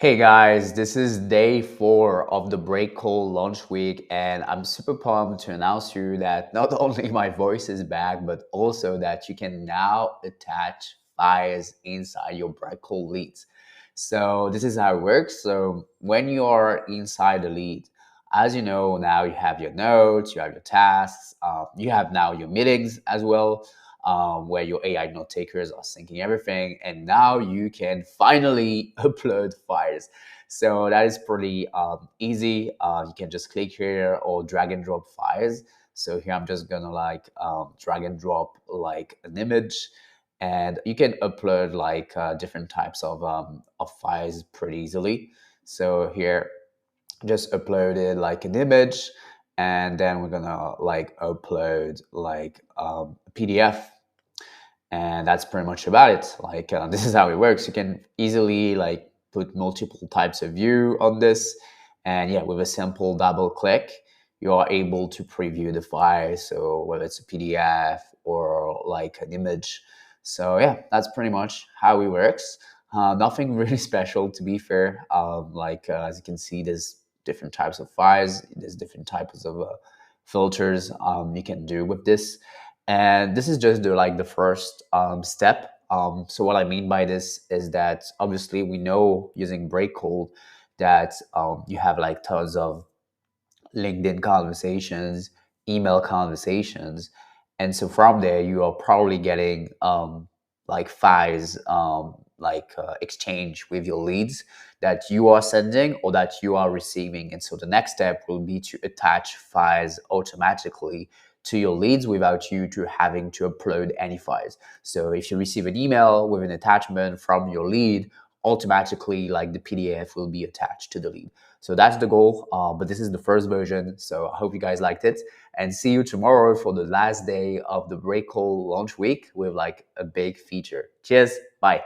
Hey guys, this is day 4 of the breakcold launch week, and I'm super pumped to announce to you that not only my voice is back, but also that you can now attach files inside your breakcold leads. So this is how it works. So when you are inside the lead, as you know, now you have your notes, you have your tasks, you have now your meetings as well, where your AI note takers are syncing everything. And now you can finally upload files. So that is pretty easy. You can just click here or drag and drop files. So here I'm just gonna drag and drop like an image, and you can upload like different types of files pretty easily. So here just uploaded like an image, and then we're gonna like upload like a PDF, and that's pretty much about it. This is how it works. You can easily like put multiple types of view on this, and yeah, with a simple double click you are able to preview the file, so whether it's a PDF or like an image. So yeah, that's pretty much how it works. Nothing really special, to be fair. As you can see, there's different types of files, there's different types of filters you can do with this, and this is just the first step. So what I mean by this is that obviously we know using breakcold that you have like tons of LinkedIn conversations, email conversations, and so from there you are probably getting like files, exchange with your leads that you are sending or that you are receiving. And so the next step will be to attach files automatically to your leads without you to having to upload any files. So if you receive an email with an attachment from your lead, automatically like the PDF will be attached to the lead. So that's the goal, but this is the first version. So I hope you guys liked it, and see you tomorrow for the last day of the breakcold launch week with like a big feature. Cheers, bye.